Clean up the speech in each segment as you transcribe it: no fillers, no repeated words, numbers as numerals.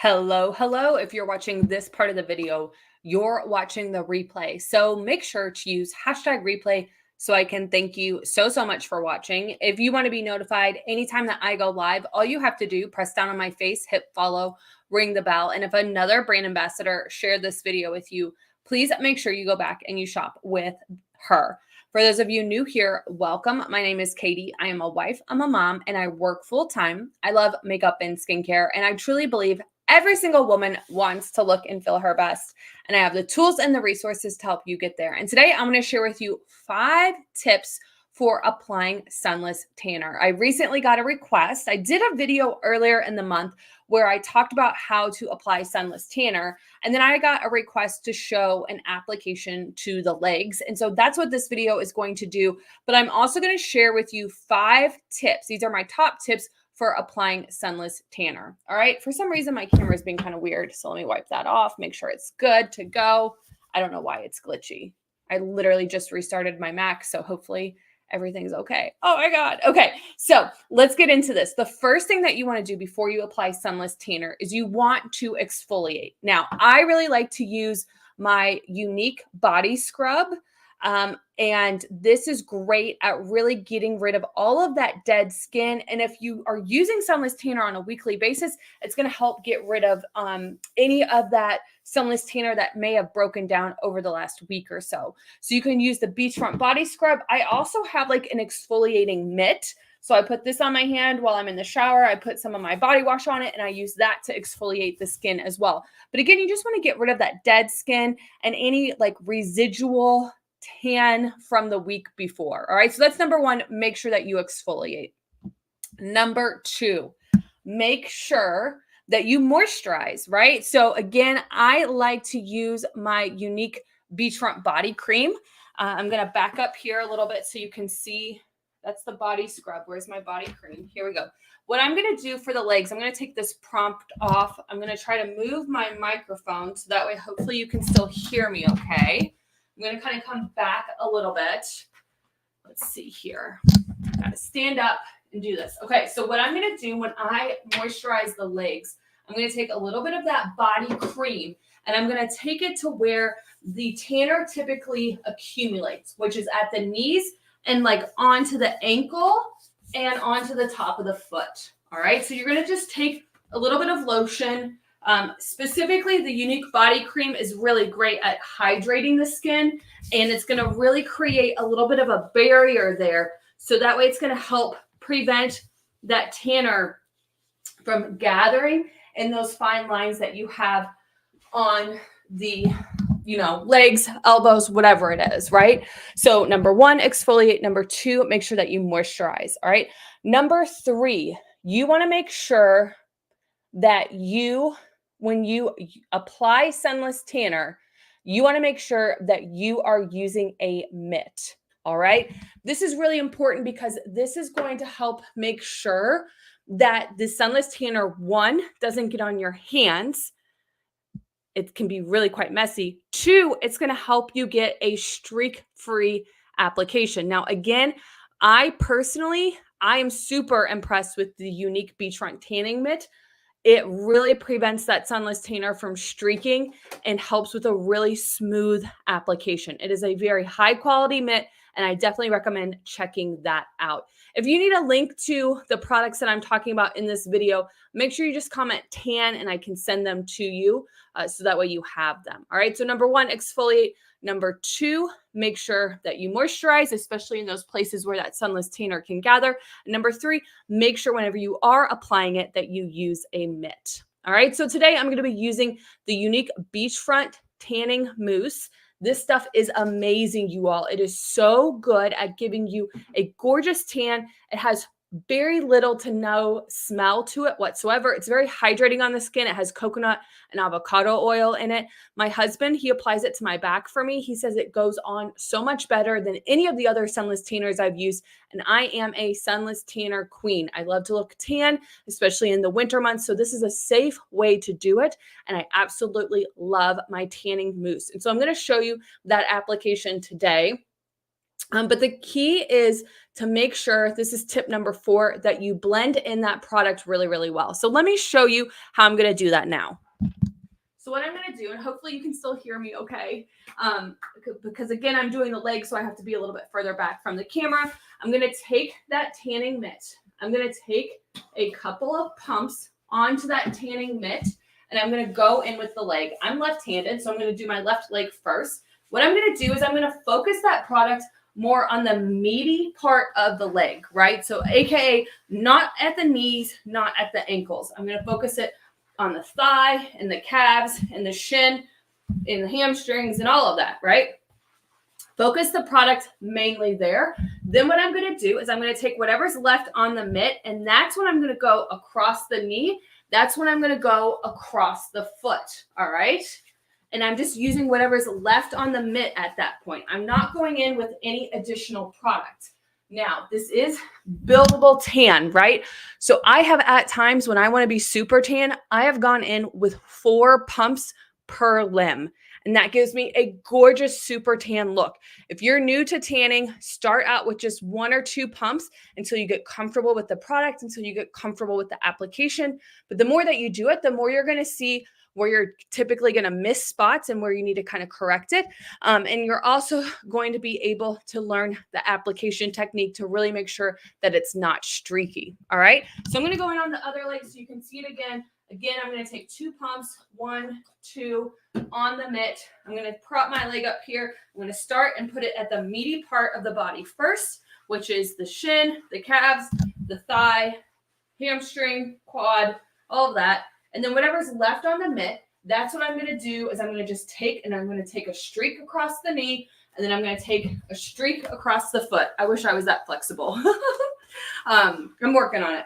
Hello, hello. If you're watching this part of the video, you're watching the replay. So make sure to use hashtag replay so I can thank you so much for watching. If you want to be notified anytime that I go live, all you have to do, press down on my face, hit follow, ring the bell. And if another brand ambassador shared this video with you, please make sure you go back and you shop with her. For those of you new here, welcome. My name is Katie. I am a wife, I'm a mom, and I work full time. I love makeup and skincare, and I truly believe every single woman wants to look and feel her best. And I have the tools and the resources to help you get there. And today I'm going to share with you 5 tips for applying sunless tanner. I recently got a request. I did a video earlier in the month where I talked about how to apply sunless tanner. And then I got a request to show an application to the legs. And so that's what this video is going to do. But I'm also going to share with you 5 tips. These are my top tips for applying sunless tanner. All right. For some reason, my camera is being kind of weird. So let me wipe that off, make sure it's good to go. I don't know why it's glitchy. I literally just restarted my Mac. So hopefully everything's okay. Oh my God. Okay. So let's get into this. The first thing that you want to do before you apply sunless tanner is you want to exfoliate. Now, I really like to use my unique body scrub. And this is great at really getting rid of all of that dead skin. And if you are using sunless tanner on a weekly basis, it's going to help get rid of any of that sunless tanner that may have broken down over the last week or so. So you can use the beachfront body scrub. I also have like an exfoliating mitt. So I put this on my hand while I'm in the shower. I put some of my body wash on it and I use that to exfoliate the skin as well. But again, you just want to get rid of that dead skin and any like residual tan from the week before. All right. So that's number 1, make sure that you exfoliate. Number 2, make sure that you moisturize, right? So again, I like to use my unique beachfront body cream. I'm going to back up here a little bit so you can see. That's the body scrub. Where's my body cream? Here we go. What I'm going to do for the legs, I'm going to take this prompt off. I'm going to try to move my microphone so that way hopefully you can still hear me okay. I'm going to kind of come back a little bit. Let's see here. Got to stand up and do this. Okay, so what I'm going to do when I moisturize the legs, I'm going to take a little bit of that body cream and I'm going to take it to where the tanner typically accumulates, which is at the knees and like onto the ankle and onto the top of the foot. All right, so you're going to just take a little bit of lotion. Specifically, the unique body cream is really great at hydrating the skin, and it's going to really create a little bit of a barrier there. So that way it's going to help prevent that tanner from gathering in those fine lines that you have on the, legs, elbows, whatever it is, right? So number 1, exfoliate. Number 2, make sure that you moisturize. All right. Number 3, you want to make sure that when you apply sunless tanner, you want to make sure that you are using a mitt. All right. This is really important because this is going to help make sure that the sunless tanner, 1, doesn't get on your hands. It can be really quite messy. 2, it's going to help you get a streak-free application. Now, again, I am super impressed with the unique beachfront tanning mitt. It really prevents that sunless tanner from streaking and helps with a really smooth application. It is a very high quality mitt, and I definitely recommend checking that out. If you need a link to the products that I'm talking about in this video, make sure you just comment tan and I can send them to you so that way you have them. All right, so number 1, exfoliate. Number 2, make sure that you moisturize, especially in those places where that sunless tanner can gather. And number 3, make sure whenever you are applying it that you use a mitt. All right, so today I'm going to be using the unique beachfront tanning mousse. This stuff is amazing, you all. It is so good at giving you a gorgeous tan. It has very little to no smell to it whatsoever. It's very hydrating on the skin. It has coconut and avocado oil in it. My husband, he applies it to my back for me. He says it goes on so much better than any of the other sunless tanners I've used. And I am a sunless tanner queen. I love to look tan, especially in the winter months. So this is a safe way to do it. And I absolutely love my tanning mousse. And so I'm going to show you that application today. But the key is to make sure, this is tip number 4, that you blend in that product really, really well. So let me show you how I'm going to do that now. So what I'm going to do, and hopefully you can still hear me okay, because again, I'm doing the leg, so I have to be a little bit further back from the camera. I'm going to take that tanning mitt. I'm going to take a couple of pumps onto that tanning mitt, and I'm going to go in with the leg. I'm left-handed, so I'm going to do my left leg first. What I'm going to do is I'm going to focus that product more on the meaty part of the leg, right? So AKA not at the knees, not at the ankles. I'm going to focus it on the thigh and the calves and the shin and the hamstrings and all of that, right? Focus the product mainly there. Then what I'm going to do is I'm going to take whatever's left on the mitt, and that's when I'm going to go across the knee. That's when I'm going to go across the foot, all right? And I'm just using whatever's left on the mitt at that point. I'm not going in with any additional product. Now, this is buildable tan, right? So I have at times when I want to be super tan, I have gone in with 4 pumps per limb. And that gives me a gorgeous super tan look. If you're new to tanning, start out with just 1 or 2 pumps until you get comfortable with the product, until you get comfortable with the application. But the more that you do it, the more you're going to see where you're typically going to miss spots and where you need to kind of correct it. And you're also going to be able to learn the application technique to really make sure that it's not streaky. All right. So I'm going to go in on the other leg so you can see it again. Again, I'm going to take 2 pumps, 1, 2 on the mitt. I'm going to prop my leg up here. I'm going to start and put it at the meaty part of the body first, which is the shin, the calves, the thigh, hamstring, quad, all of that. And then whatever's left on the mitt, that's what I'm going to do is I'm going to just take, and I'm going to take a streak across the knee, and then I'm going to take a streak across the foot. I wish I was that flexible. I'm working on it.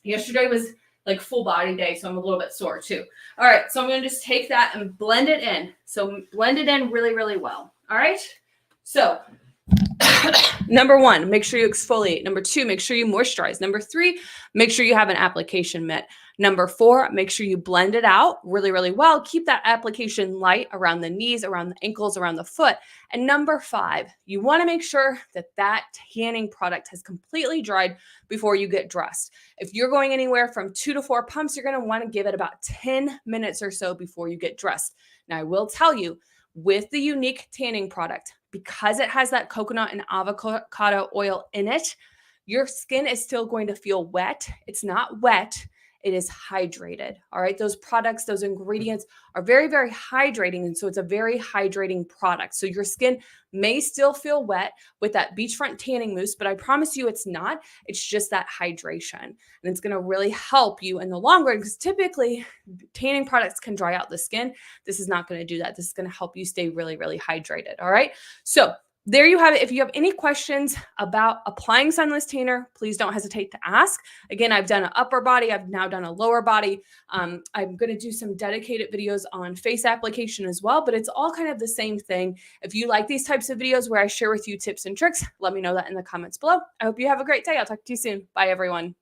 Yesterday was like full body day, so I'm a little bit sore too. All right, so I'm going to just take that and blend it in. So blend it in really, really well. All right, so number 1, make sure you exfoliate. Number 2, make sure you moisturize. Number 3, make sure you have an application mitt. Number 4, make sure you blend it out really, really well. Keep that application light around the knees, around the ankles, around the foot. And number 5, you want to make sure that that tanning product has completely dried before you get dressed. If you're going anywhere from 2 to 4 pumps, you're going to want to give it about 10 minutes or so before you get dressed. Now, I will tell you, with the unique tanning product, because it has that coconut and avocado oil in it, your skin is still going to feel wet. It's not wet. It is hydrated. All right. Those products, those ingredients are very, very hydrating. And so it's a very hydrating product. So your skin may still feel wet with that beachfront tanning mousse, but I promise you it's not. It's just that hydration. And it's going to really help you in the long run, because typically tanning products can dry out the skin. This is not going to do that. This is going to help you stay really, really hydrated. All right. So there you have it. If you have any questions about applying sunless tanner, please don't hesitate to ask. Again, I've done an upper body. I've now done a lower body. I'm going to do some dedicated videos on face application as well, but it's all kind of the same thing. If you like these types of videos where I share with you tips and tricks, let me know that in the comments below. I hope you have a great day. I'll talk to you soon. Bye, everyone.